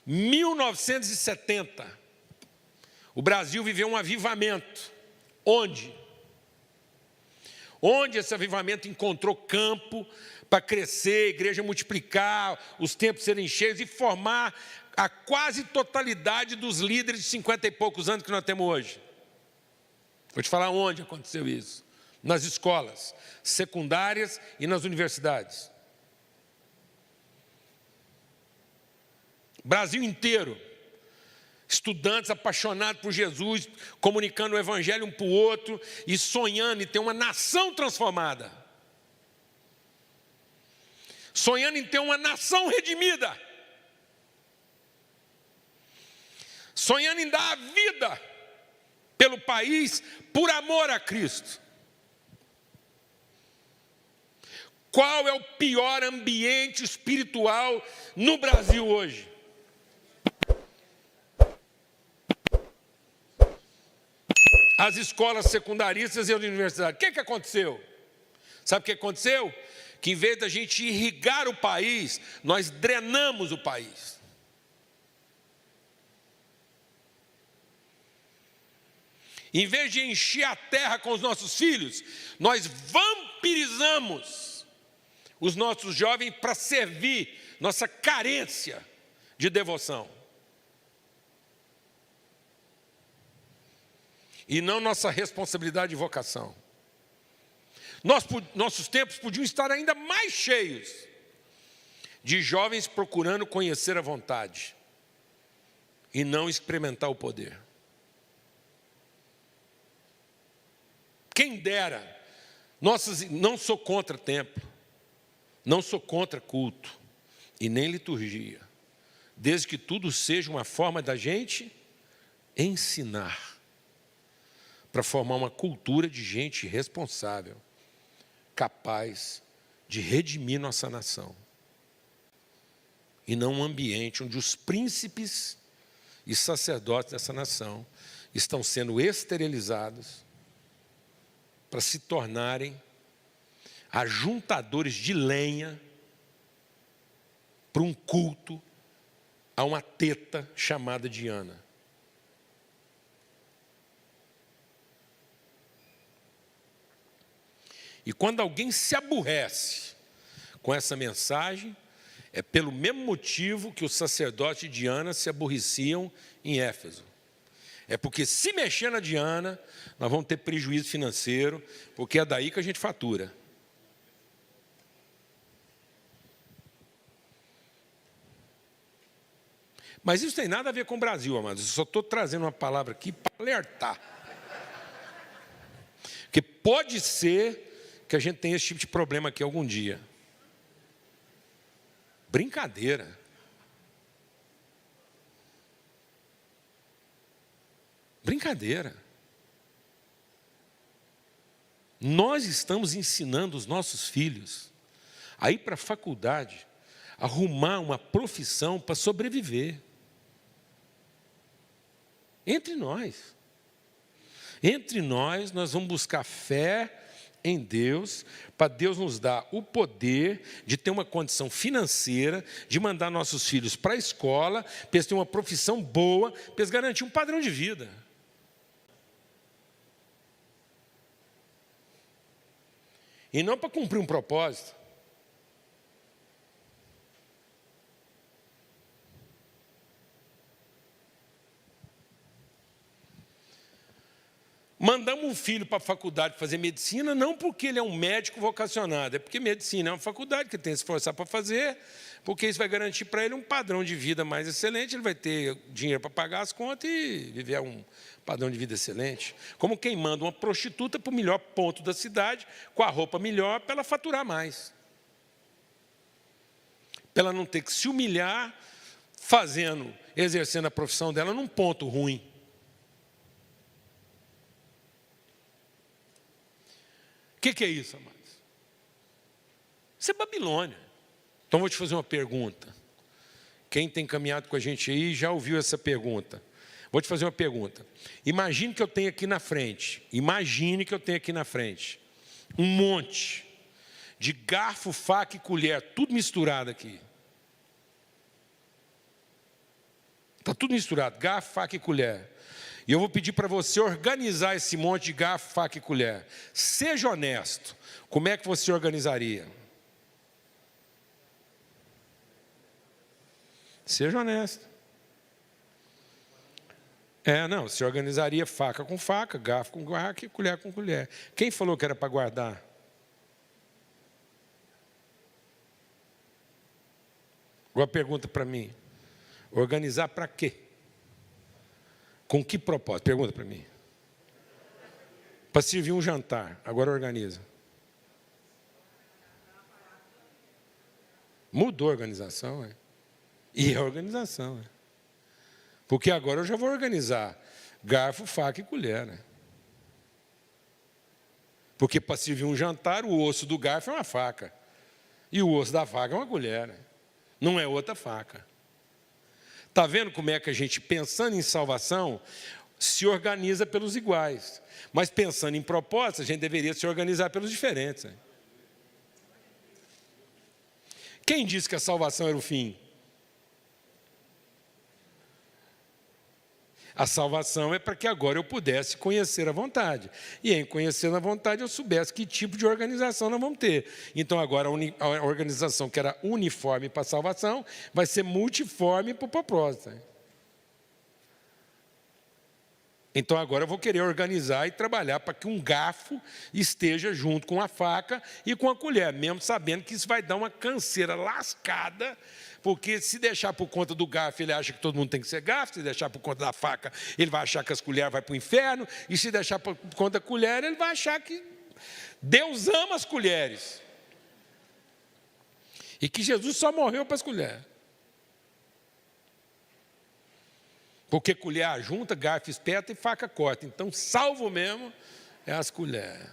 1970, o Brasil viveu um avivamento. Onde? Onde esse avivamento encontrou campo para crescer, a igreja multiplicar, os templos serem cheios e formar a quase totalidade dos líderes de 50 e poucos anos que nós temos hoje. Vou te falar onde aconteceu isso. Nas escolas secundárias e nas universidades. Brasil inteiro. Estudantes apaixonados por Jesus, comunicando o evangelho um para o outro e sonhando em ter uma nação transformada. Sonhando em ter uma nação redimida. Sonhando em dar a vida pelo país por amor a Cristo. Qual é o pior ambiente espiritual no Brasil hoje? As escolas secundaristas e as universidades. O que aconteceu? Sabe o que aconteceu? Que em vez da gente irrigar o país, nós drenamos o país. Em vez de encher a terra com os nossos filhos, nós vampirizamos os nossos jovens para servir nossa carência de devoção. E não nossa responsabilidade e vocação. Nossos tempos podiam estar ainda mais cheios de jovens procurando conhecer a vontade e não experimentar o poder. Quem dera, não sou contra templo, não sou contra culto e nem liturgia, desde que tudo seja uma forma da gente ensinar, para formar uma cultura de gente responsável, capaz de redimir nossa nação. E não um ambiente onde os príncipes e sacerdotes dessa nação estão sendo esterilizados para se tornarem ajuntadores de lenha para um culto a uma teta chamada Diana. E quando alguém se aborrece com essa mensagem, é pelo mesmo motivo que os sacerdotes de Diana se aborreciam em Éfeso. É porque se mexer na Diana, nós vamos ter prejuízo financeiro, porque é daí que a gente fatura. Mas isso tem nada a ver com o Brasil, amados. Eu só estou trazendo uma palavra aqui para alertar. Porque pode ser que a gente tenha esse tipo de problema aqui algum dia. Brincadeira. Brincadeira. Nós estamos ensinando os nossos filhos a ir para a faculdade, arrumar uma profissão para sobreviver. Entre nós. Entre nós vamos buscar fé em Deus, para Deus nos dar o poder de ter uma condição financeira, de mandar nossos filhos para a escola, para eles terem uma profissão boa, para eles garantirem um padrão de vida. E não para cumprir um propósito. Mandamos um filho para a faculdade fazer medicina, não porque ele é um médico vocacionado, é porque medicina é uma faculdade que ele tem que se esforçar para fazer, porque isso vai garantir para ele um padrão de vida mais excelente, ele vai ter dinheiro para pagar as contas e viver um padrão de vida excelente. Como quem manda uma prostituta para o melhor ponto da cidade, com a roupa melhor, para ela faturar mais. Para ela não ter que se humilhar exercendo a profissão dela num ponto ruim. O que é isso, amados? Isso é Babilônia. Então, vou te fazer uma pergunta. Quem tem caminhado com a gente aí já ouviu essa pergunta. Vou te fazer uma pergunta. Imagine que eu tenho aqui na frente, um monte de garfo, faca e colher, tudo misturado aqui. Está tudo misturado, garfo, faca e colher. E eu vou pedir para você organizar esse monte de garfo, faca e colher. Seja honesto. Como é que você organizaria? Seja honesto. Não, você organizaria faca com faca, garfo com garfo e colher com colher. Quem falou que era para guardar? Agora pergunta para mim. Organizar para quê? Com que propósito? Pergunta para mim. Para servir um jantar. Agora organiza. Mudou a organização, E a organização, Porque agora eu já vou organizar garfo, faca e colher, Porque para servir um jantar, o osso do garfo é uma faca. E o osso da faca é uma colher, Não é outra faca. Está vendo como é que a gente, pensando em salvação, se organiza pelos iguais. Mas pensando em propósito, a gente deveria se organizar pelos diferentes. Quem disse que a salvação era o fim? A salvação é para que agora eu pudesse conhecer a vontade. E em conhecendo a vontade eu soubesse que tipo de organização nós vamos ter. Então agora a organização que era uniforme para a salvação vai ser multiforme para o propósito. Então agora eu vou querer organizar e trabalhar para que um garfo esteja junto com a faca e com a colher, mesmo sabendo que isso vai dar uma canseira lascada, porque se deixar por conta do garfo, ele acha que todo mundo tem que ser garfo, se deixar por conta da faca, ele vai achar que as colheres vão para o inferno, e se deixar por conta da colher, ele vai achar que Deus ama as colheres. E que Jesus só morreu para as colheres. Porque colher ajunta, garfo espeta e faca corta. Então, salvo mesmo é as colheres.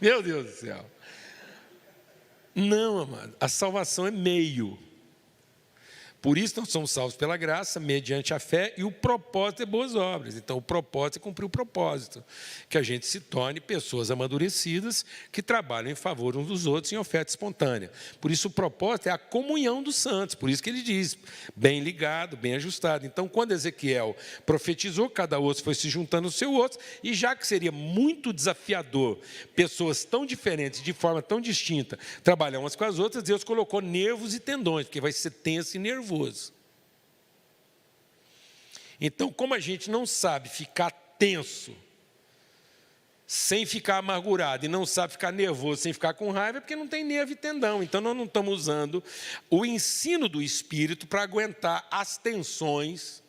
Meu Deus do céu. Não, amado. A salvação é meio. Por isso nós somos salvos pela graça, mediante a fé, e o propósito é boas obras. Então, o propósito é cumprir o propósito. Que a gente se torne pessoas amadurecidas, que trabalham em favor uns dos outros em oferta espontânea. Por isso, o propósito é a comunhão dos santos. Por isso que ele diz, bem ligado, bem ajustado. Então, quando Ezequiel profetizou, cada osso foi se juntando ao seu osso, e já que seria muito desafiador pessoas tão diferentes, de forma tão distinta, trabalhar umas com as outras, Deus colocou nervos e tendões, porque vai ser tenso e nervoso. Então, como a gente não sabe ficar tenso, sem ficar amargurado, e não sabe ficar nervoso, sem ficar com raiva, é porque não tem nervo e tendão. Então, nós não estamos usando o ensino do Espírito para aguentar as tensões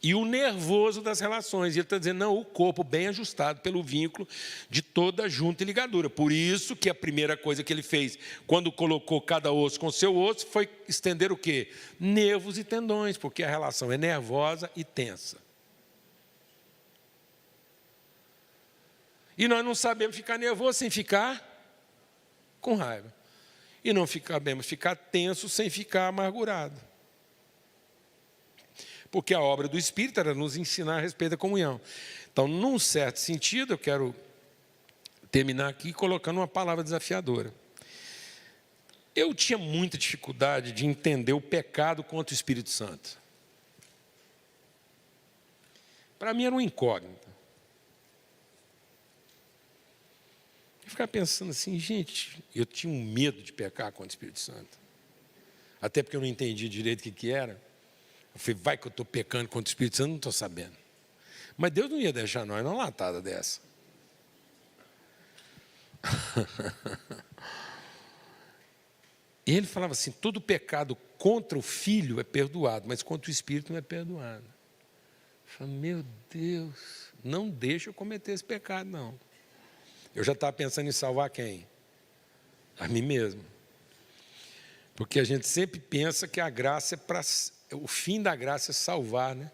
e o nervoso das relações. E ele está dizendo, não, o corpo bem ajustado pelo vínculo de toda junta e ligadura. Por isso que a primeira coisa que ele fez, quando colocou cada osso com seu osso, foi estender o quê? Nervos e tendões, porque a relação é nervosa e tensa. E nós não sabemos ficar nervoso sem ficar com raiva. E não sabemos ficar tenso sem ficar amargurado. Porque a obra do Espírito era nos ensinar a respeito da comunhão. Então, num certo sentido, eu quero terminar aqui colocando uma palavra desafiadora. Eu tinha muita dificuldade de entender o pecado contra o Espírito Santo. Para mim era uma incógnita. Eu ficava pensando assim, gente, eu tinha um medo de pecar contra o Espírito Santo. Até porque eu não entendi direito o que era. Eu falei, vai que eu estou pecando contra o Espírito Santo, não estou sabendo. Mas Deus não ia deixar nós numa latada dessa. E ele falava assim, todo pecado contra o Filho é perdoado, mas contra o Espírito não é perdoado. Eu falei, meu Deus, não deixa eu cometer esse pecado, não. Eu já estava pensando em salvar quem? A mim mesmo. Porque a gente sempre pensa que a graça é para... O fim da graça é salvar, né?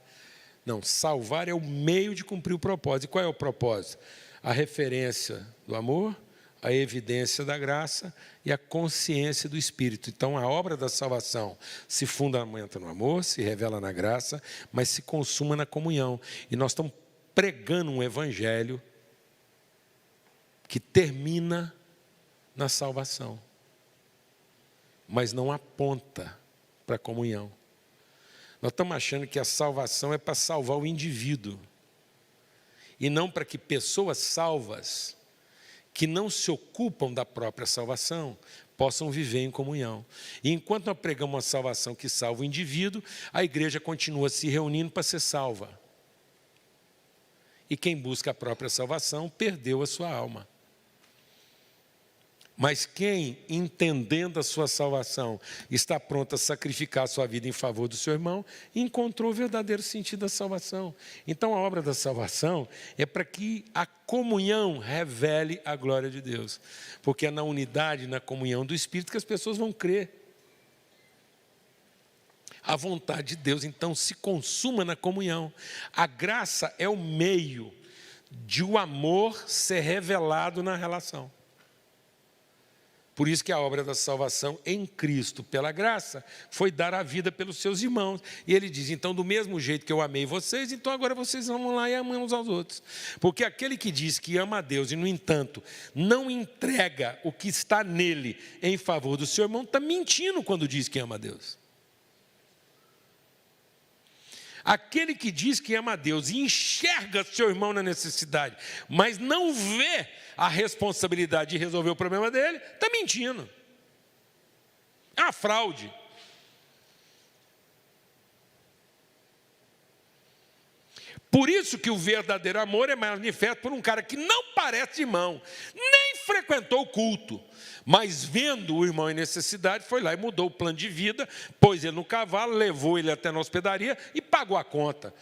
Não, salvar é o meio de cumprir o propósito. E qual é o propósito? A referência do amor, a evidência da graça e a consciência do Espírito. Então, a obra da salvação se fundamenta no amor, se revela na graça, mas se consuma na comunhão. E nós estamos pregando um evangelho que termina na salvação. mas não aponta para a comunhão. Nós estamos achando que a salvação é para salvar o indivíduo, e não para que pessoas salvas, que não se ocupam da própria salvação, possam viver em comunhão. E enquanto nós pregamos uma salvação que salva o indivíduo, a igreja continua se reunindo para ser salva. E quem busca a própria salvação perdeu a sua alma. Mas quem, entendendo a sua salvação, está pronto a sacrificar a sua vida em favor do seu irmão, encontrou o verdadeiro sentido da salvação. Então a obra da salvação é para que a comunhão revele a glória de Deus. Porque é na unidade, na comunhão do Espírito que as pessoas vão crer. A vontade de Deus, então, se consuma na comunhão. A graça é o meio de o amor ser revelado na relação. Por isso que a obra da salvação em Cristo, pela graça, foi dar a vida pelos seus irmãos. E ele diz, então, do mesmo jeito que eu amei vocês, então agora vocês vão lá e amam uns aos outros. Porque aquele que diz que ama a Deus e, no entanto, não entrega o que está nele em favor do seu irmão, está mentindo quando diz que ama a Deus. Aquele que diz que ama a Deus e enxerga seu irmão na necessidade, mas não vê a responsabilidade de resolver o problema dele, está mentindo. É uma fraude. Por isso que o verdadeiro amor é manifesto por um cara que não parece irmão, nem frequentou o culto, mas vendo o irmão em necessidade, foi lá e mudou o plano de vida, pôs ele no cavalo, levou ele até na hospedaria e pagou a conta.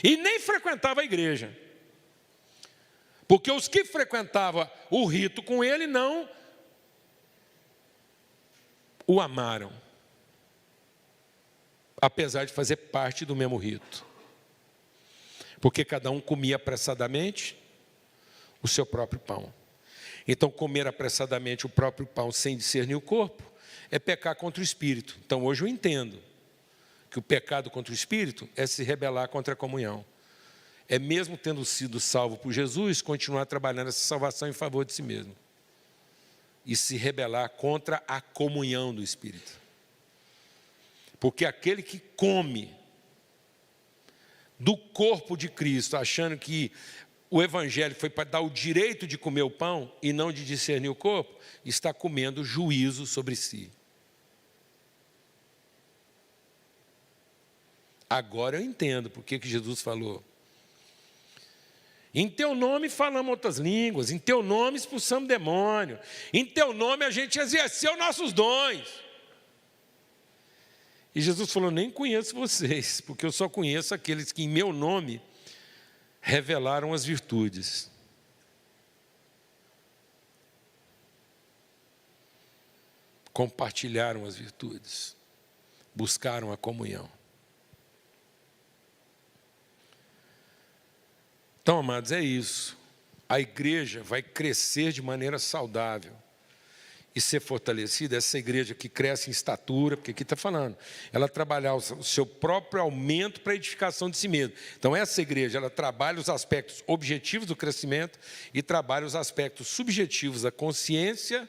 E nem frequentava a igreja, porque os que frequentavam o rito com ele não o amaram, apesar de fazer parte do mesmo rito. Porque cada um comia apressadamente o seu próprio pão. Então, comer apressadamente o próprio pão sem discernir o corpo é pecar contra o Espírito. Então, hoje eu entendo que o pecado contra o Espírito é se rebelar contra a comunhão. É mesmo tendo sido salvo por Jesus, continuar trabalhando essa salvação em favor de si mesmo. E se rebelar contra a comunhão do Espírito. Porque aquele que come do corpo de Cristo, achando que o Evangelho foi para dar o direito de comer o pão e não de discernir o corpo, está comendo juízo sobre si. Agora eu entendo por que Jesus falou. Em teu nome falamos outras línguas, em teu nome expulsamos demônio, em teu nome a gente exerceu nossos dons. E Jesus falou, nem conheço vocês, porque eu só conheço aqueles que em meu nome revelaram as virtudes. Compartilharam as virtudes, buscaram a comunhão. Então, amados, é isso. A igreja vai crescer de maneira saudável e ser fortalecida, essa igreja que cresce em estatura, porque aqui está falando, ela trabalhar o seu próprio aumento para a edificação de si mesma. Então, essa igreja, ela trabalha os aspectos objetivos do crescimento e trabalha os aspectos subjetivos da consciência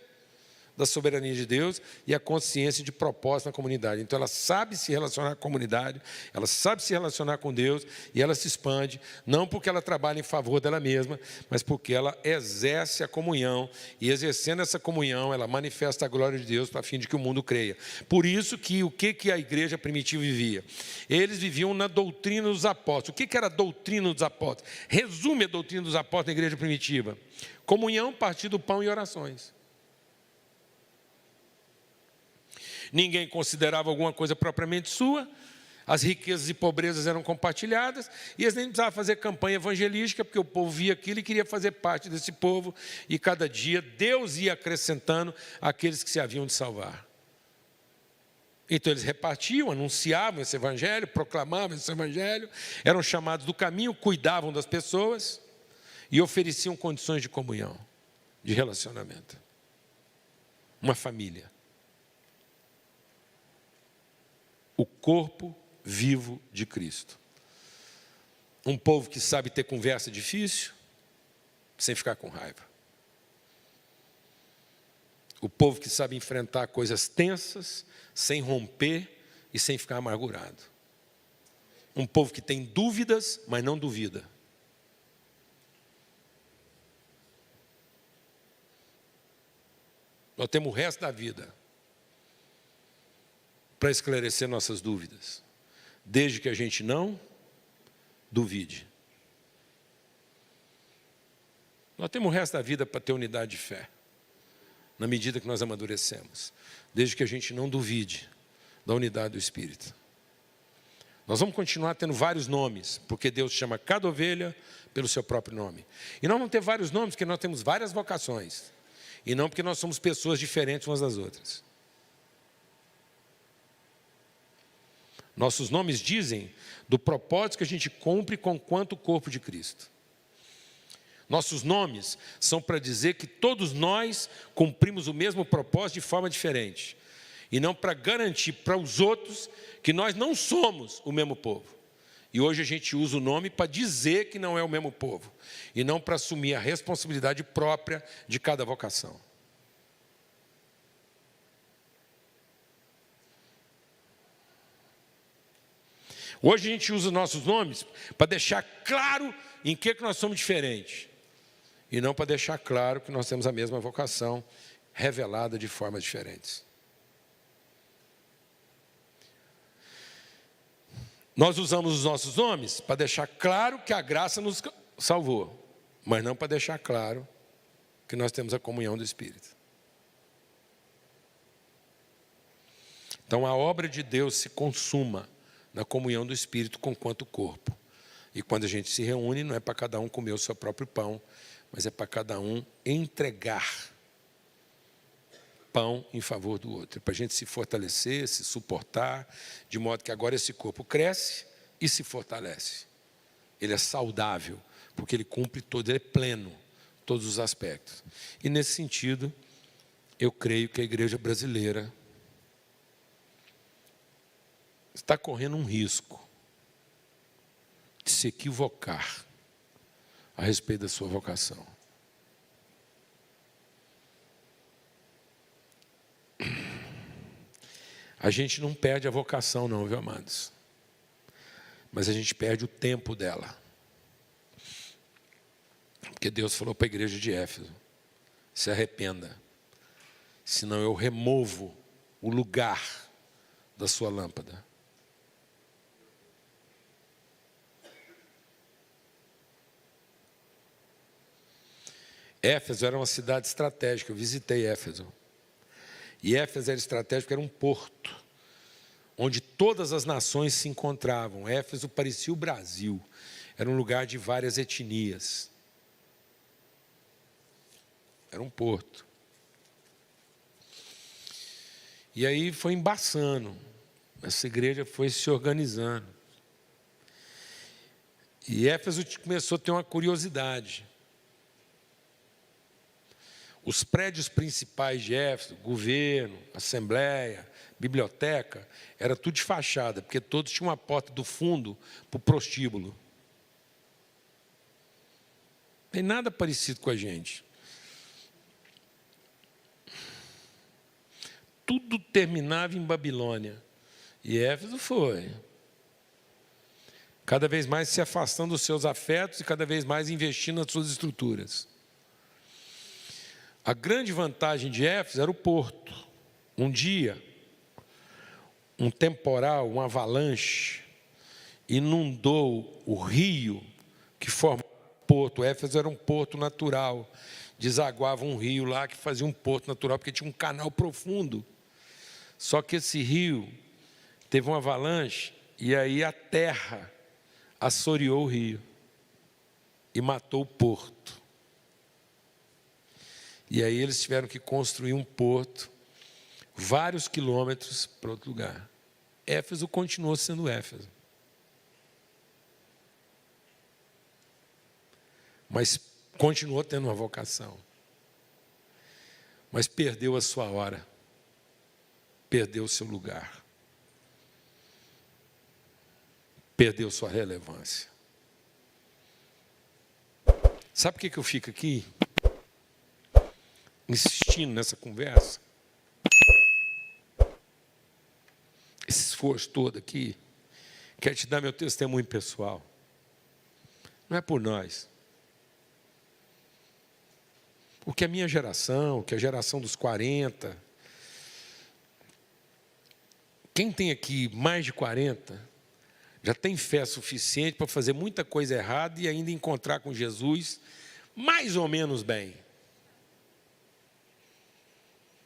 da soberania de Deus e a consciência de propósito na comunidade. Então, ela sabe se relacionar com a comunidade, ela sabe se relacionar com Deus e ela se expande, não porque ela trabalha em favor dela mesma, mas porque ela exerce a comunhão e, exercendo essa comunhão, ela manifesta a glória de Deus para a fim de que o mundo creia. Por isso que o que a igreja primitiva vivia? Eles viviam na doutrina dos apóstolos. O que era a doutrina dos apóstolos? Resume a doutrina dos apóstolos na igreja primitiva: comunhão, partir do pão e orações. Ninguém considerava alguma coisa propriamente sua, as riquezas e pobrezas eram compartilhadas, e eles nem precisavam fazer campanha evangelística, porque o povo via aquilo e queria fazer parte desse povo, e cada dia Deus ia acrescentando aqueles que se haviam de salvar. Então eles repartiam, anunciavam esse evangelho, proclamavam esse evangelho, eram chamados do caminho, cuidavam das pessoas e ofereciam condições de comunhão, de relacionamento. Uma família. O corpo vivo de Cristo. Um povo que sabe ter conversa difícil, sem ficar com raiva. O povo que sabe enfrentar coisas tensas, sem romper e sem ficar amargurado. Um povo que tem dúvidas, mas não duvida. Nós temos o resto da vida para esclarecer nossas dúvidas, desde que a gente não duvide. Nós temos o resto da vida para ter unidade de fé, na medida que nós amadurecemos, desde que a gente não duvide da unidade do Espírito. Nós vamos continuar tendo vários nomes, porque Deus chama cada ovelha pelo seu próprio nome. E nós vamos ter vários nomes, porque nós temos várias vocações, e não porque nós somos pessoas diferentes umas das outras. Nossos nomes dizem do propósito que a gente cumpre conquanto o corpo de Cristo. Nossos nomes são para dizer que todos nós cumprimos o mesmo propósito de forma diferente. E não para garantir para os outros que nós não somos o mesmo povo. E hoje a gente usa o nome para dizer que não é o mesmo povo. E não para assumir a responsabilidade própria de cada vocação. Hoje a gente usa os nossos nomes para deixar claro em que nós somos diferentes. E não para deixar claro que nós temos a mesma vocação, revelada de formas diferentes. Nós usamos os nossos nomes para deixar claro que a graça nos salvou, mas não para deixar claro que nós temos a comunhão do Espírito. Então a obra de Deus se consuma na comunhão do Espírito conquanto corpo. E quando a gente se reúne, não é para cada um comer o seu próprio pão, mas é para cada um entregar pão em favor do outro. É para a gente se fortalecer, se suportar, de modo que agora esse corpo cresce e se fortalece. Ele é saudável, porque ele cumpre todo, ele é pleno, todos os aspectos. E nesse sentido, eu creio que a igreja brasileira está correndo um risco de se equivocar a respeito da sua vocação. A gente não perde a vocação não, viu, amados? Mas a gente perde o tempo dela. Porque Deus falou para a igreja de Éfeso: se arrependa, senão eu removo o lugar da sua lâmpada. Éfeso era uma cidade estratégica, eu visitei Éfeso. E Éfeso era estratégico porque era um porto, onde todas as nações se encontravam. Éfeso parecia o Brasil, era um lugar de várias etnias. Era um porto. E aí foi embaçando, essa igreja foi se organizando. E Éfeso começou a ter uma curiosidade. Os prédios principais de Éfeso, governo, assembleia, biblioteca, era tudo de fachada, porque todos tinham uma porta do fundo para o prostíbulo. Não tem nada parecido com a gente. Tudo terminava em Babilônia. E Éfeso foi. Cada vez mais se afastando dos seus afetos e cada vez mais investindo nas suas estruturas. A grande vantagem de Éfeso era o porto. Um dia, um temporal, uma avalanche, inundou o rio que forma o porto. Éfeso era um porto natural. Desaguava um rio lá que fazia um porto natural, porque tinha um canal profundo. Só que esse rio teve uma avalanche e aí a terra assoreou o rio e matou o porto. E aí eles tiveram que construir um porto vários quilômetros para outro lugar. Éfeso continuou sendo Éfeso. Mas continuou tendo uma vocação. Mas perdeu a sua hora. Perdeu o seu lugar. Perdeu sua relevância. Sabe por que eu fico aqui? insistindo nessa conversa, esse esforço todo aqui, quero te dar meu testemunho pessoal. Não é por nós. Porque a minha geração, que é a geração dos 40, quem tem aqui mais de 40, já tem fé suficiente para fazer muita coisa errada e ainda encontrar com Jesus mais ou menos bem.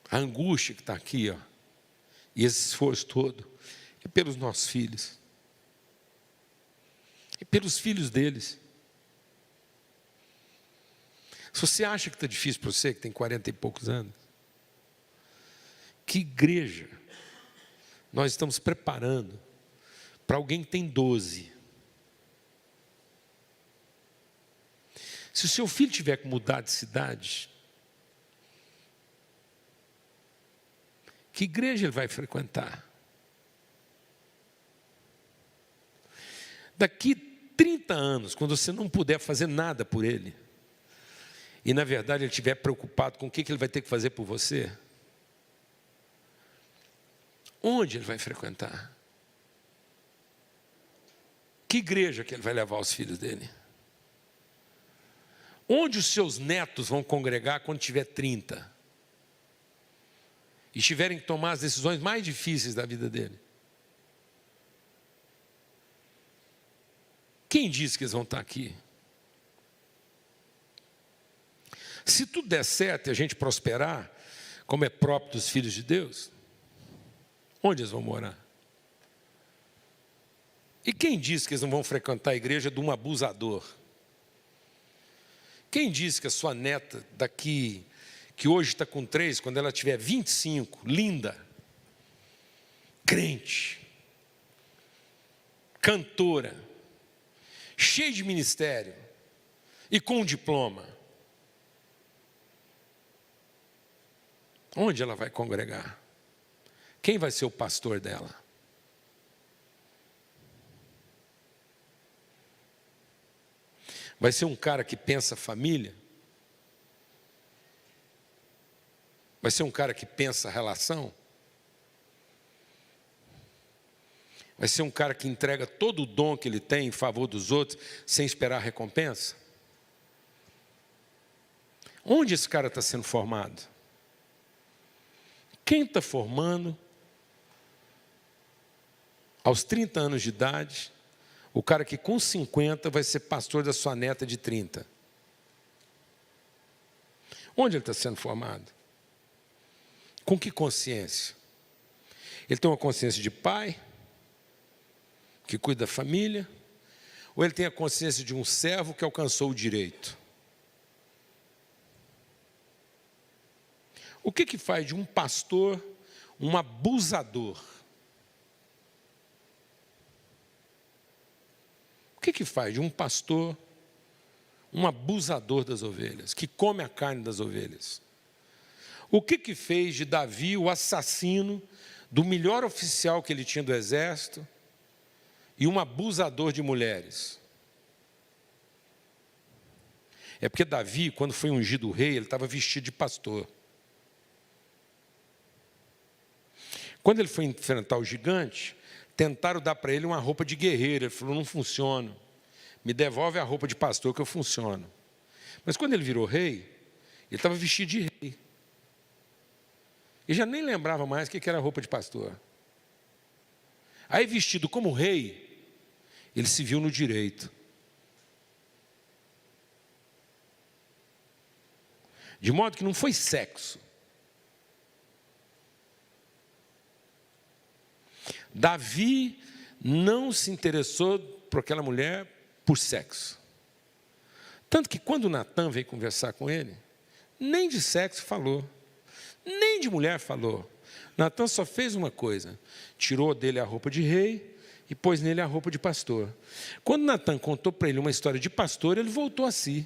A angústia que está aqui, ó, e esse esforço todo, é pelos nossos filhos. É pelos filhos deles. Se você acha que está difícil para você, que tem 40 e poucos anos, que igreja nós estamos preparando para alguém que tem 12? Se o seu filho tiver que mudar de cidade, que igreja ele vai frequentar? Daqui 30 anos, quando você não puder fazer nada por ele, e na verdade ele estiver preocupado com o que ele vai ter que fazer por você, onde ele vai frequentar? Que igreja que ele vai levar os filhos dele? Onde os seus netos vão congregar quando tiver 30? E tiverem que tomar as decisões mais difíceis da vida dele? Quem disse que eles vão estar aqui? Se tudo der certo e a gente prosperar, como é próprio dos filhos de Deus, onde eles vão morar? E quem disse que eles não vão frequentar a igreja de um abusador? Quem disse que a sua neta daqui, que hoje está com 3, quando ela tiver 25, linda, crente, cantora, cheia de ministério e com um diploma, onde ela vai congregar? Quem vai ser o pastor dela? Vai ser um cara que pensa família? Vai ser um cara que pensa relação? Vai ser um cara que entrega todo o dom que ele tem em favor dos outros, sem esperar recompensa? Onde esse cara está sendo formado? Quem está formando, aos 30 anos de idade, o cara que com 50 vai ser pastor da sua neta de 30? Onde ele está sendo formado? Com que consciência? Ele tem uma consciência de pai, que cuida da família, ou ele tem a consciência de um servo que alcançou o direito? O que faz de um pastor um abusador? O que faz de um pastor um abusador das ovelhas, que come a carne das ovelhas? O que fez de Davi o assassino do melhor oficial que ele tinha do exército e um abusador de mulheres? É porque Davi, quando foi ungido rei, ele estava vestido de pastor. Quando ele foi enfrentar o gigante, tentaram dar para ele uma roupa de guerreiro. Ele falou: não funciona, me devolve a roupa de pastor que eu funciono. Mas quando ele virou rei, ele estava vestido de rei. E já nem lembrava mais o que era roupa de pastor. Aí, vestido como rei, ele se viu no direito de modo que não foi sexo. Davi não se interessou por aquela mulher por sexo. Tanto que quando Natan veio conversar com ele, nem de sexo falou, nem de mulher falou. Natan só fez uma coisa: tirou dele a roupa de rei e pôs nele a roupa de pastor. Quando Natan contou para ele uma história de pastor, ele voltou a si.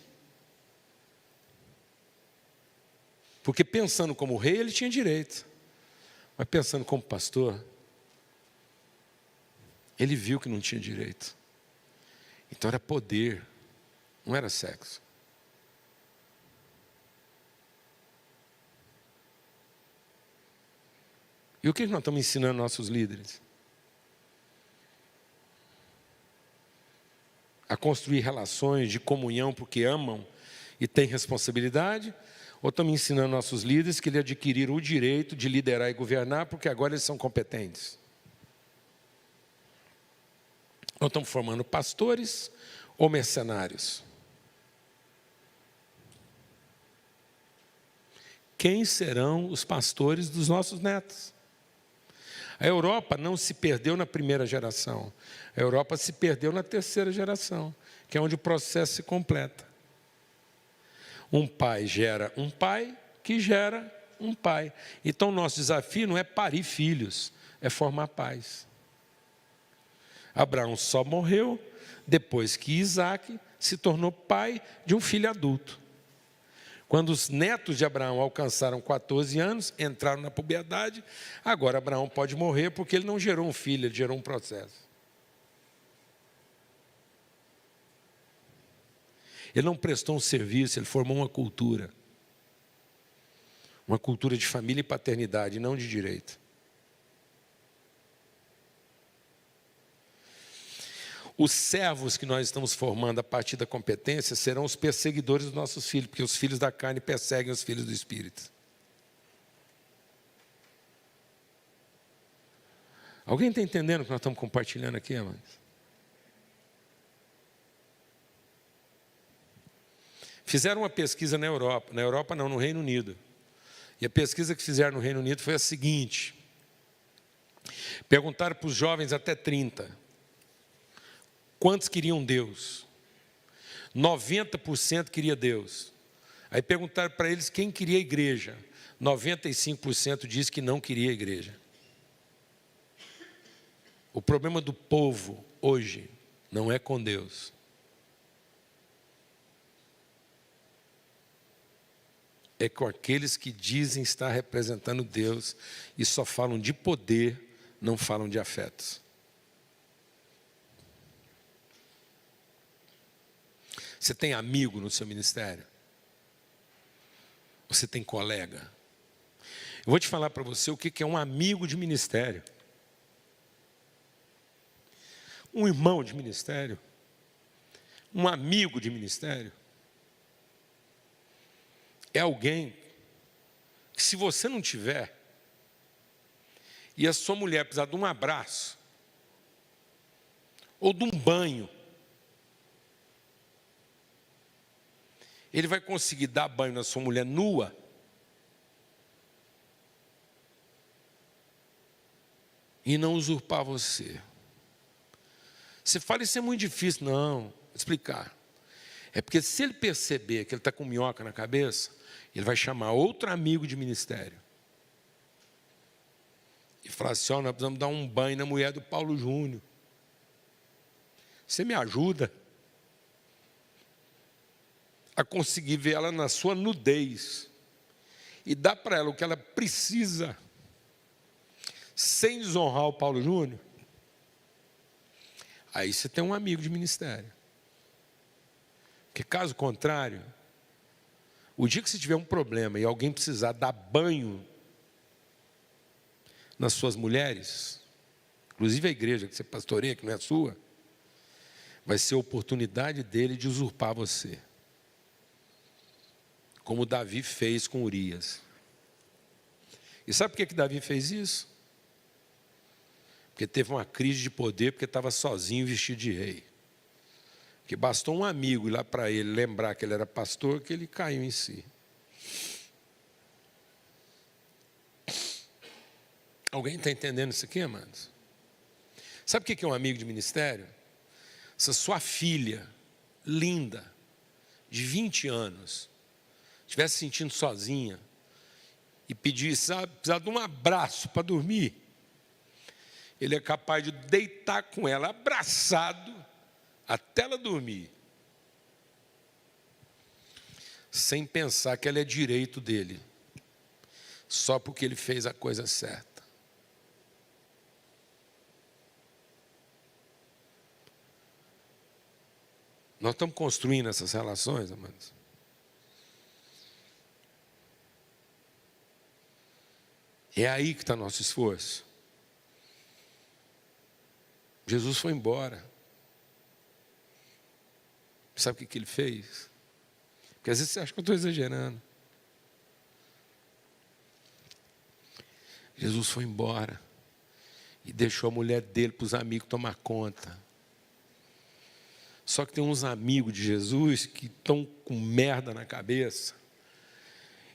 Porque pensando como rei, ele tinha direito. Mas pensando como pastor, ele viu que não tinha direito. Então era poder, não era sexo. E o que nós estamos ensinando nossos líderes? A construir relações de comunhão porque amam e têm responsabilidade? Ou estamos ensinando nossos líderes que eles adquiriram o direito de liderar e governar porque agora eles são competentes? Nós estamos formando pastores ou mercenários? Quem serão os pastores dos nossos netos? A Europa não se perdeu na primeira geração. A Europa se perdeu na terceira geração, que é onde o processo se completa. Um pai gera um pai que gera um pai. Então, nosso desafio não é parir filhos, é formar pais. Abraão só morreu depois que Isaac se tornou pai de um filho adulto. Quando os netos de Abraão alcançaram 14 anos, entraram na puberdade, agora Abraão pode morrer porque ele não gerou um filho, ele gerou um processo. Ele não prestou um serviço, ele formou uma cultura. Uma cultura de família e paternidade, não de direito. Os servos que nós estamos formando a partir da competência serão os perseguidores dos nossos filhos, porque os filhos da carne perseguem os filhos do Espírito. Alguém está entendendo o que nós estamos compartilhando aqui, amados? Fizeram uma pesquisa na Europa não, no Reino Unido. E a pesquisa que fizeram no Reino Unido foi a seguinte: perguntaram para os jovens até 30, quantos queriam Deus? 90% queria Deus. Aí perguntaram para eles quem queria a igreja. 95% disse que não queria a igreja. O problema do povo hoje não é com Deus. É com aqueles que dizem estar representando Deus e só falam de poder, não falam de afetos. Você tem amigo no seu ministério? Você tem colega? Eu vou te falar para você o que é um amigo de ministério. Um irmão de ministério. Um amigo de ministério. É alguém que, se você não tiver, e a sua mulher precisar de um abraço, ou de um banho, ele vai conseguir dar banho na sua mulher nua, e não usurpar você. Você fala, isso é muito difícil. Não, vou explicar. É porque se ele perceber que ele está com minhoca na cabeça, ele vai chamar outro amigo de ministério. E falar assim, nós precisamos dar um banho na mulher do Paulo Júnior. Você me ajuda a conseguir ver ela na sua nudez e dar para ela o que ela precisa, sem desonrar o Paulo Júnior? Aí você tem um amigo de ministério. Porque caso contrário, o dia que você tiver um problema e alguém precisar dar banho nas suas mulheres, inclusive a igreja que você pastoreia, que não é sua, vai ser a oportunidade dele de usurpar você. Como Davi fez com Urias. E sabe por que Davi fez isso? Porque teve uma crise de poder, porque estava sozinho vestido de rei. Que bastou um amigo ir lá para ele lembrar que ele era pastor, que ele caiu em si. Alguém está entendendo isso aqui, amados? Sabe o que é um amigo de ministério? Se a sua filha, linda, de 20 anos, estivesse se sentindo sozinha e pedisse, precisar de um abraço para dormir, ele é capaz de deitar com ela abraçado até ela dormir, sem pensar que ela é direito dele, só porque ele fez a coisa certa. Nós estamos construindo essas relações, amados. É aí que está nosso esforço. Jesus foi embora. Sabe o que ele fez? Porque às vezes você acha que eu estou exagerando. Jesus foi embora e deixou a mulher dele para os amigos tomar conta. Só que tem uns amigos de Jesus que estão com merda na cabeça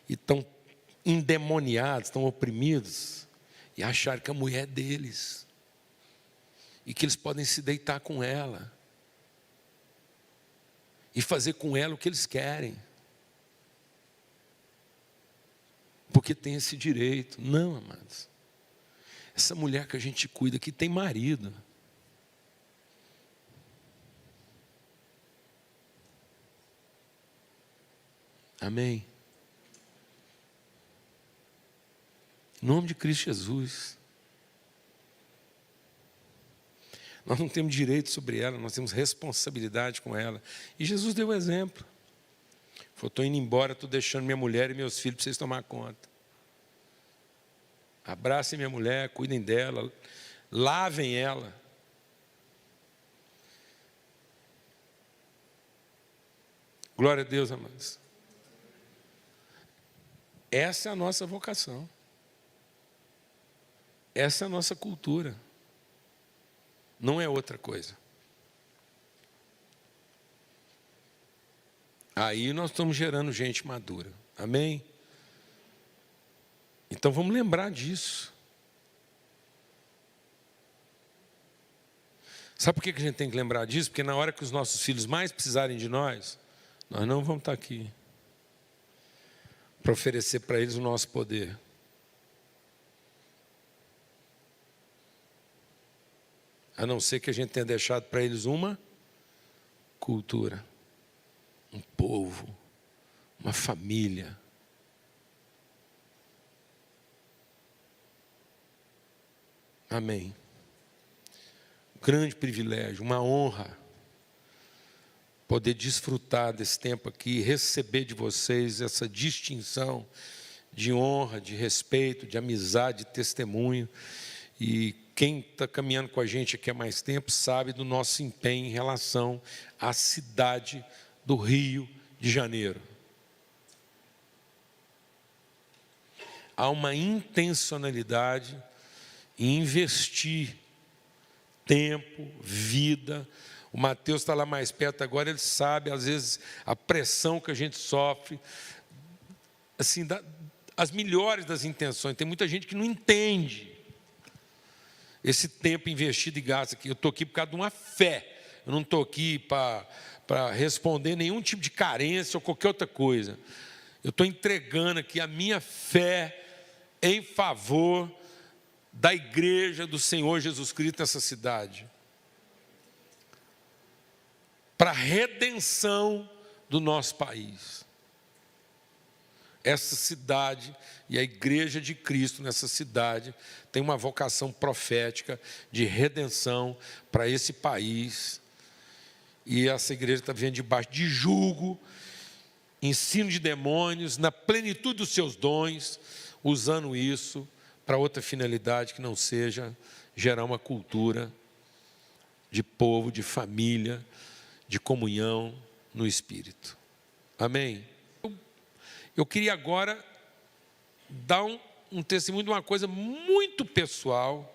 e estão endemoniados, estão oprimidos e acharam que a mulher é deles e que eles podem se deitar com ela e fazer com ela o que eles querem, porque tem esse direito. Não, amados. Essa mulher que a gente cuida aqui tem marido. Amém? Em nome de Cristo Jesus. Nós não temos direito sobre ela, nós temos responsabilidade com ela. E Jesus deu o exemplo. Falou, estou indo embora, estou deixando minha mulher e meus filhos para vocês tomar conta. Abracem minha mulher, cuidem dela, lavem ela. Glória a Deus, amados. Essa é a nossa vocação. Essa é a nossa cultura. Não é outra coisa. Aí nós estamos gerando gente madura. Amém? Então vamos lembrar disso. Sabe por que a gente tem que lembrar disso? Porque na hora que os nossos filhos mais precisarem de nós, nós não vamos estar aqui para oferecer para eles o nosso poder. A não ser que a gente tenha deixado para eles uma cultura, um povo, uma família. Amém. Um grande privilégio, uma honra poder desfrutar desse tempo aqui, receber de vocês essa distinção de honra, de respeito, de amizade, de testemunho. E quem está caminhando com a gente aqui há mais tempo sabe do nosso empenho em relação à cidade do Rio de Janeiro. Há uma intencionalidade em investir tempo, vida. O Mateus está lá mais perto agora, ele sabe, às vezes, a pressão que a gente sofre, assim, as melhores das intenções. Tem muita gente que não entende esse tempo investido e gasto aqui. Eu estou aqui por causa de uma fé. Eu não estou aqui para responder nenhum tipo de carência ou qualquer outra coisa. Eu estou entregando aqui a minha fé em favor da igreja do Senhor Jesus Cristo nessa cidade. Para a redenção do nosso país. Essa cidade e a igreja de Cristo nessa cidade tem uma vocação profética de redenção para esse país. E essa igreja está vivendo debaixo de jugo, ensino de demônios, na plenitude dos seus dons, usando isso para outra finalidade que não seja gerar uma cultura de povo, de família, de comunhão no Espírito. Amém? Eu queria agora dar um testemunho de uma coisa muito pessoal,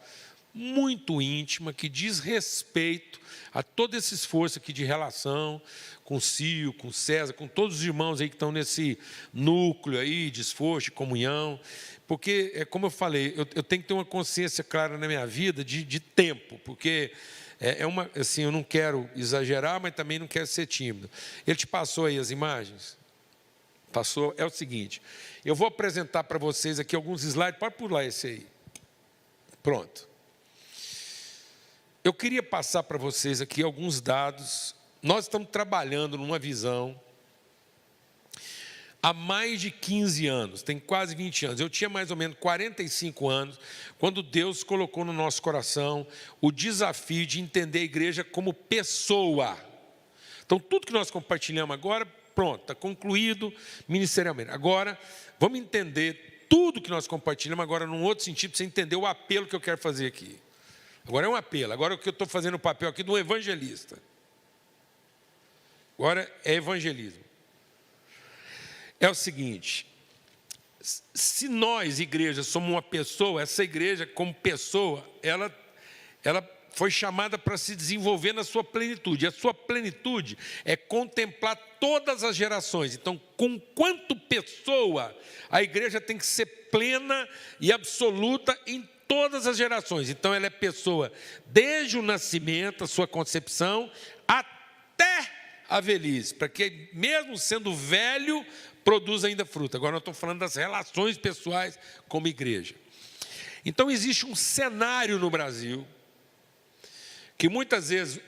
muito íntima, que diz respeito a todo esse esforço aqui de relação com o Cio, com o César, com todos os irmãos aí que estão nesse núcleo aí de esforço, de comunhão. Porque, como eu falei, eu tenho que ter uma consciência clara na minha vida de tempo, porque assim, eu não quero exagerar, mas também não quero ser tímido. Ele te passou aí as imagens? Passou? É o seguinte, eu vou apresentar para vocês aqui alguns slides, pode pular esse aí. Pronto. Eu queria passar para vocês aqui alguns dados. Nós estamos trabalhando numa visão há mais de 15 anos, tem quase 20 anos. Eu tinha mais ou menos 45 anos, quando Deus colocou no nosso coração o desafio de entender a igreja como pessoa. Então, tudo que nós compartilhamos agora, pronto, está concluído ministerialmente. Agora, vamos entender tudo que nós compartilhamos, agora num outro sentido, para você entender o apelo que eu quero fazer aqui. Agora é um apelo, agora o que eu estou fazendo o papel aqui de um evangelista. Agora é evangelismo. É o seguinte, se nós, igreja, somos uma pessoa, essa igreja, como pessoa, ela foi chamada para se desenvolver na sua plenitude. A sua plenitude é contemplar todas as gerações. Então, com quanto pessoa, a igreja tem que ser plena e absoluta em todas as gerações. Então, ela é pessoa desde o nascimento, a sua concepção, até a velhice, para que, mesmo sendo velho, produza ainda fruto. Agora, nós estamos falando das relações pessoais como igreja. Então, existe um cenário no Brasil que muitas vezes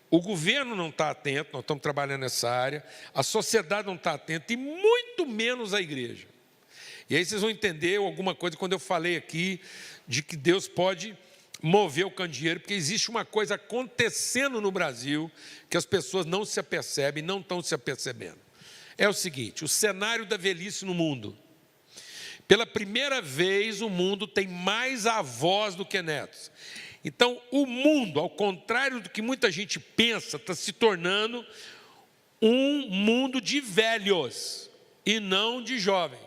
o governo não está atento, nós estamos trabalhando nessa área, a sociedade não está atenta, e muito menos a igreja. E aí vocês vão entender alguma coisa quando eu falei aqui de que Deus pode mover o candeeiro, porque existe uma coisa acontecendo no Brasil que as pessoas não se apercebem, não estão se apercebendo. É o seguinte, o cenário da velhice no mundo. Pela primeira vez, o mundo tem mais avós do que netos. Então, o mundo, ao contrário do que muita gente pensa, está se tornando um mundo de velhos e não de jovens.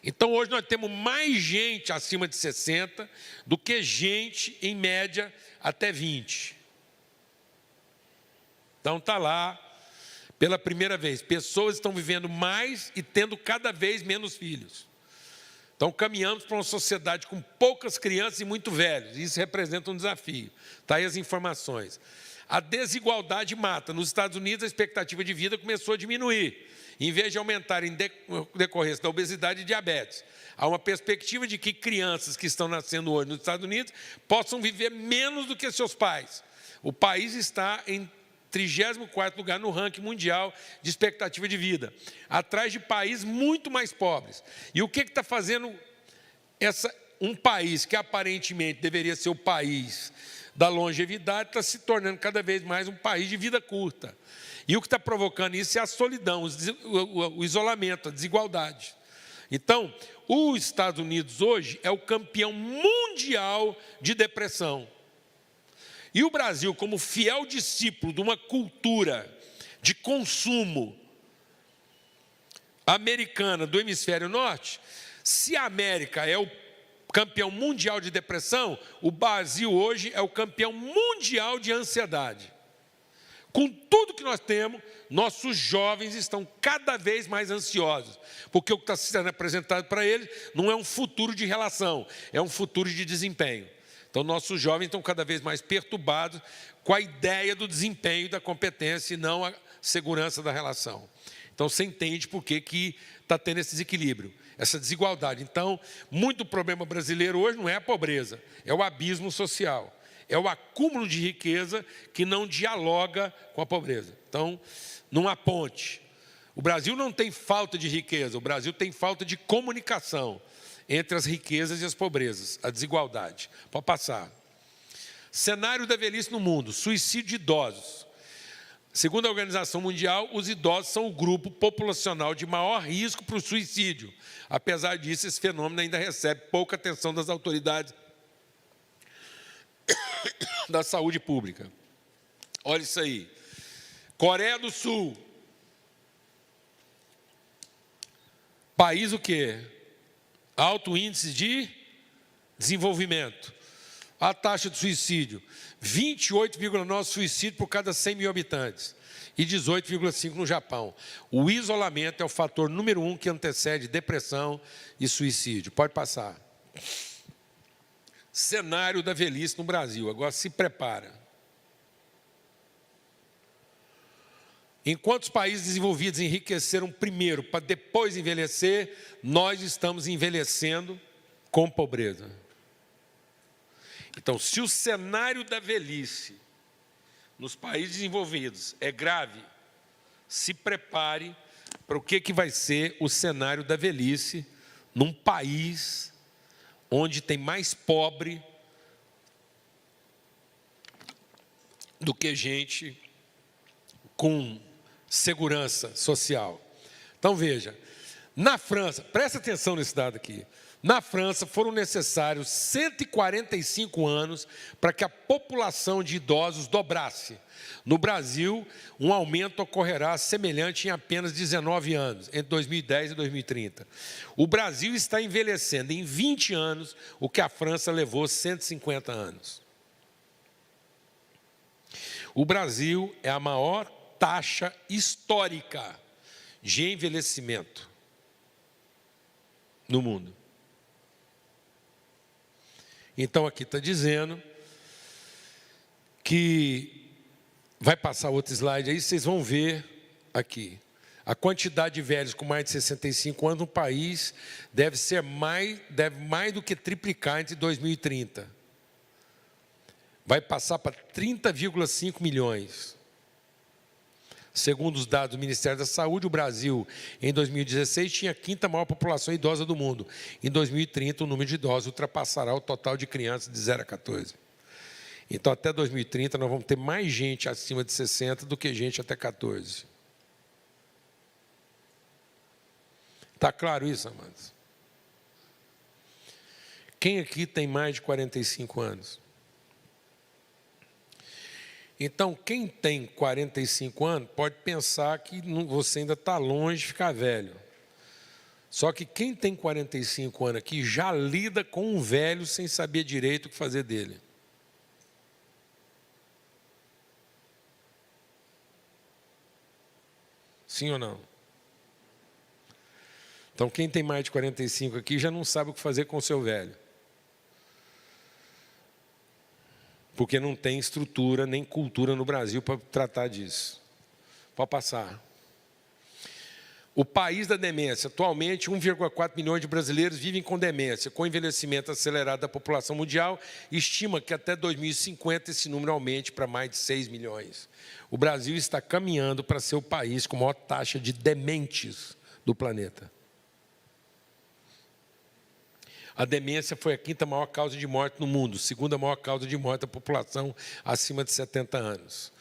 Então, hoje nós temos mais gente acima de 60 do que gente, em média, até 20. Então, está lá, pela primeira vez, pessoas estão vivendo mais e tendo cada vez menos filhos. Então, caminhamos para uma sociedade com poucas crianças e muito velhos. Isso representa um desafio. Está aí as informações. A desigualdade mata. Nos Estados Unidos, a expectativa de vida começou a diminuir. Em vez de aumentar em decorrência da obesidade e diabetes. Há uma perspectiva de que crianças que estão nascendo hoje nos Estados Unidos possam viver menos do que seus pais. O país está em 34º lugar no ranking mundial de expectativa de vida, atrás de países muito mais pobres. E o que está fazendo um país que aparentemente deveria ser o país da longevidade, está se tornando cada vez mais um país de vida curta. E o que está provocando isso é a solidão, o isolamento, a desigualdade. Então, os Estados Unidos hoje é o campeão mundial de depressão. E o Brasil, como fiel discípulo de uma cultura de consumo americana do hemisfério norte, se a América é o campeão mundial de depressão, o Brasil hoje é o campeão mundial de ansiedade. Com tudo que nós temos, nossos jovens estão cada vez mais ansiosos, porque o que está sendo apresentado para eles não é um futuro de relação, é um futuro de desempenho. Então, nossos jovens estão cada vez mais perturbados com a ideia do desempenho e da competência e não a segurança da relação. Então, você entende por que está tendo esse desequilíbrio, essa desigualdade. Então, muito problema brasileiro hoje não é a pobreza, é o abismo social. É o acúmulo de riqueza que não dialoga com a pobreza. Então, não há ponte. O Brasil não tem falta de riqueza, o Brasil tem falta de comunicação entre as riquezas e as pobrezas, a desigualdade. Pode passar. Cenário da velhice no mundo, suicídio de idosos. Segundo a Organização Mundial, os idosos são o grupo populacional de maior risco para o suicídio. Apesar disso, esse fenômeno ainda recebe pouca atenção das autoridades da saúde pública. Olha isso aí. Coreia do Sul. País o quê? Alto índice de desenvolvimento. A taxa de suicídio, 28,9 suicídios por cada 100 mil habitantes e 18,5 no Japão. O isolamento é o fator número 1 que antecede depressão e suicídio. Pode passar. Cenário da velhice no Brasil. Agora se prepara. Enquanto os países desenvolvidos enriqueceram primeiro para depois envelhecer, nós estamos envelhecendo com pobreza. Então, se o cenário da velhice nos países desenvolvidos é grave, se prepare para o que vai ser o cenário da velhice num país onde tem mais pobre do que gente com segurança social. Então, veja, Na França, presta atenção nesse dado aqui. Na França, foram necessários 145 anos para que a população de idosos dobrasse. No Brasil, um aumento ocorrerá semelhante em apenas 19 anos, entre 2010 e 2030. O Brasil está envelhecendo em 20 anos, o que a França levou 150 anos. O Brasil é a maior taxa histórica de envelhecimento no mundo. Então, aqui está dizendo que, vai passar outro slide aí, vocês vão ver aqui, a quantidade de velhos com mais de 65 anos no país deve mais do que triplicar entre 2030. Vai passar para 30,5 milhões. Segundo os dados do Ministério da Saúde, o Brasil, em 2016, tinha a quinta maior população idosa do mundo. Em 2030, o número de idosos ultrapassará o total de crianças de 0 a 14. Então, até 2030, nós vamos ter mais gente acima de 60 do que gente até 14. Está claro isso, amados? Quem aqui tem mais de 45 anos? Então, quem tem 45 anos pode pensar que você ainda está longe de ficar velho. Só que quem tem 45 anos aqui já lida com um velho sem saber direito o que fazer dele. Sim ou não? Então, quem tem mais de 45 aqui já não sabe o que fazer com o seu velho. Porque não tem estrutura nem cultura no Brasil para tratar disso. Pode passar. O país da demência. Atualmente, 1,4 milhões de brasileiros vivem com demência. Com o envelhecimento acelerado da população mundial, estima que até 2050 esse número aumente para mais de 6 milhões. O Brasil está caminhando para ser o país com a maior taxa de dementes do planeta. A demência foi a quinta maior causa de morte no mundo, segunda maior causa de morte da população acima de 70 anos.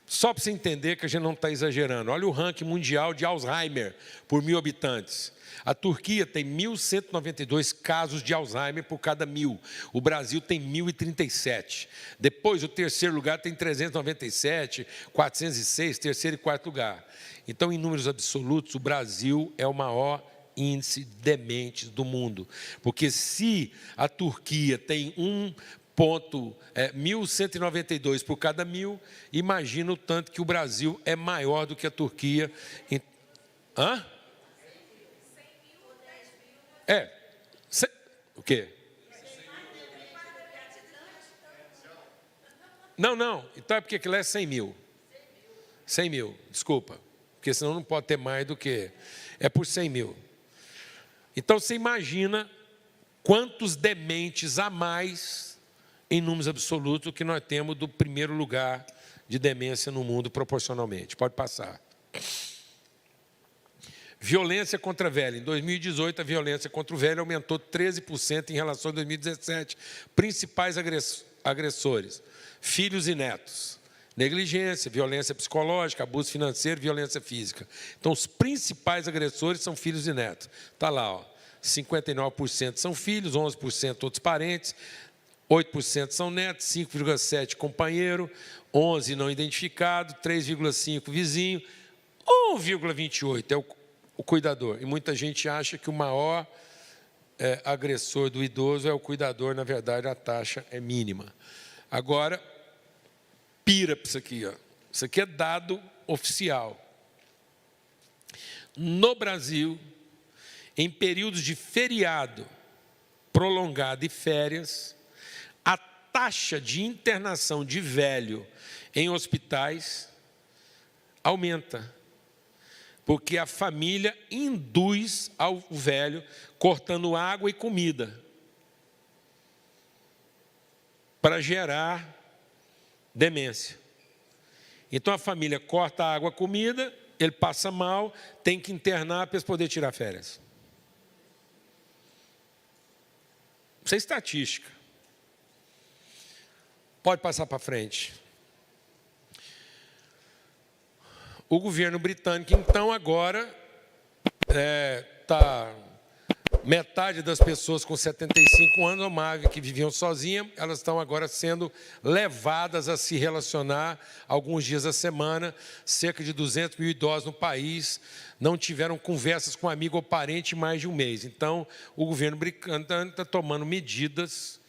Só para você entender que a gente não está exagerando. Olha o ranking mundial de Alzheimer por 1.000 habitantes. A Turquia tem 1.192 casos de Alzheimer por cada 1.000. O Brasil tem 1.037. Depois, o terceiro lugar tem 397, 406, terceiro e quarto lugar. Então, em números absolutos, o Brasil é o maior índice de dementes do mundo. Porque se a Turquia tem 1.192 por cada 1.000, imagina o tanto que o Brasil é maior do que a Turquia. Hã? O quê? Não. Então é porque aquilo é 100 mil. 100 mil, desculpa. Porque senão não pode ter mais do que... É por 100 mil. Então você imagina quantos dementes a mais, em números absolutos, que nós temos do primeiro lugar de demência no mundo proporcionalmente. Pode passar. Violência contra velho. Em 2018, a violência contra o velho aumentou 13% em relação a 2017. Principais agressores: filhos e netos. Negligência, violência psicológica, abuso financeiro, violência física. Então, os principais agressores são filhos e netos. Está lá, ó, 59% são filhos, 11% outros parentes, 8% são netos, 5,7% companheiro, 11% não identificado, 3,5% vizinho, 1,28% é o cuidador. E muita gente acha que o maior agressor do idoso é o cuidador. Na verdade, a taxa é mínima. Agora, pira para isso aqui, ó. Isso aqui é dado oficial. No Brasil, em períodos de feriado prolongado e férias, a taxa de internação de velho em hospitais aumenta, porque a família induz ao velho cortando água e comida para gerar demência. Então a família corta a água, a comida, ele passa mal, tem que internar para poder tirar férias. Isso é estatística. Pode passar para frente. O governo britânico, então, agora metade das pessoas com 75 anos ou mais que viviam sozinhas, elas estão agora sendo levadas a se relacionar alguns dias da semana. Cerca de 200 mil idosos no país não tiveram conversas com amigo ou parente em mais de um mês. Então, o governo britânico está tomando medidas,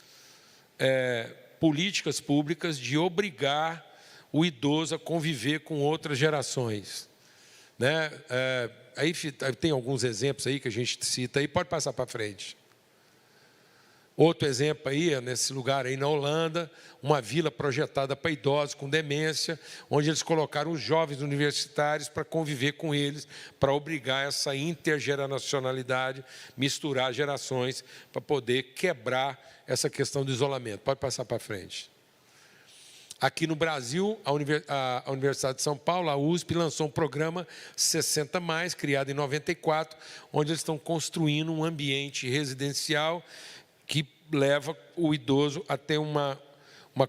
políticas públicas, de obrigar o idoso a conviver com outras gerações. Né? Aí tem alguns exemplos aí que a gente cita aí, pode passar para frente. Outro exemplo aí, nesse lugar aí na Holanda, uma vila projetada para idosos com demência, onde eles colocaram os jovens universitários para conviver com eles, para obrigar essa intergeracionalidade, misturar gerações, para poder quebrar essa questão do isolamento. Pode passar para frente. Aqui no Brasil, a Universidade de São Paulo, a USP, lançou um programa 60+, criado em 94, onde eles estão construindo um ambiente residencial que leva o idoso a ter uma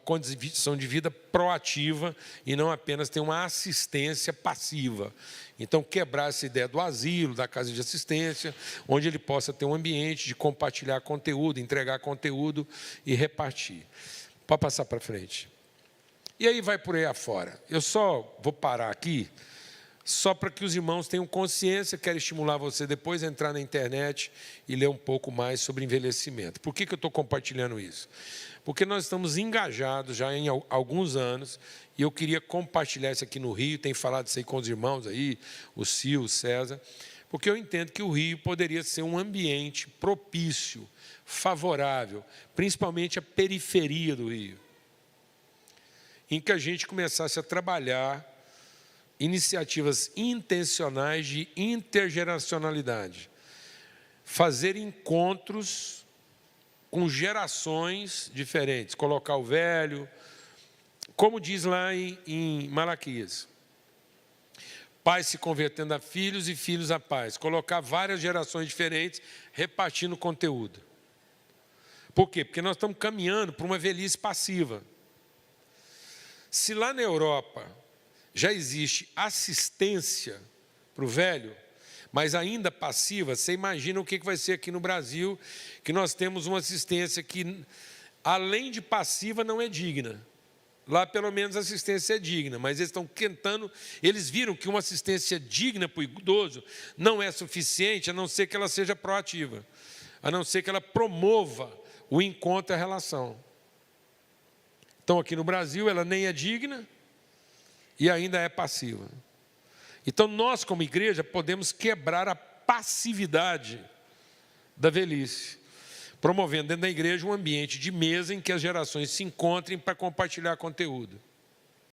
condição de vida proativa e não apenas ter uma assistência passiva. Então, quebrar essa ideia do asilo, da casa de assistência, onde ele possa ter um ambiente de compartilhar conteúdo, entregar conteúdo e repartir. Pode passar para frente. E aí vai por aí afora. Eu só vou parar aqui, só para que os irmãos tenham consciência. Quero estimular você depois a entrar na internet e ler um pouco mais sobre envelhecimento. Por que eu estou compartilhando isso? Porque nós estamos engajados já em alguns anos, e eu queria compartilhar isso aqui no Rio, tenho falado isso aí com os irmãos aí, o Sil, o César, porque eu entendo que o Rio poderia ser um ambiente propício, favorável, principalmente a periferia do Rio, em que a gente começasse a trabalhar iniciativas intencionais de intergeracionalidade, fazer encontros com gerações diferentes, colocar o velho, como diz lá em Malaquias, pais se convertendo a filhos e filhos a pais, colocar várias gerações diferentes repartindo conteúdo. Por quê? Porque nós estamos caminhando para uma velhice passiva. Se lá na Europa já existe assistência para o velho, mas ainda passiva, você imagina o que vai ser aqui no Brasil, que nós temos uma assistência que, além de passiva, não é digna. Lá, pelo menos, a assistência é digna, mas eles estão tentando, eles viram que uma assistência digna para o idoso não é suficiente, a não ser que ela seja proativa, a não ser que ela promova o encontro e a relação. Então, aqui no Brasil, ela nem é digna e ainda é passiva. Então, nós, como igreja, podemos quebrar a passividade da velhice, promovendo dentro da igreja um ambiente de mesa em que as gerações se encontrem para compartilhar conteúdo.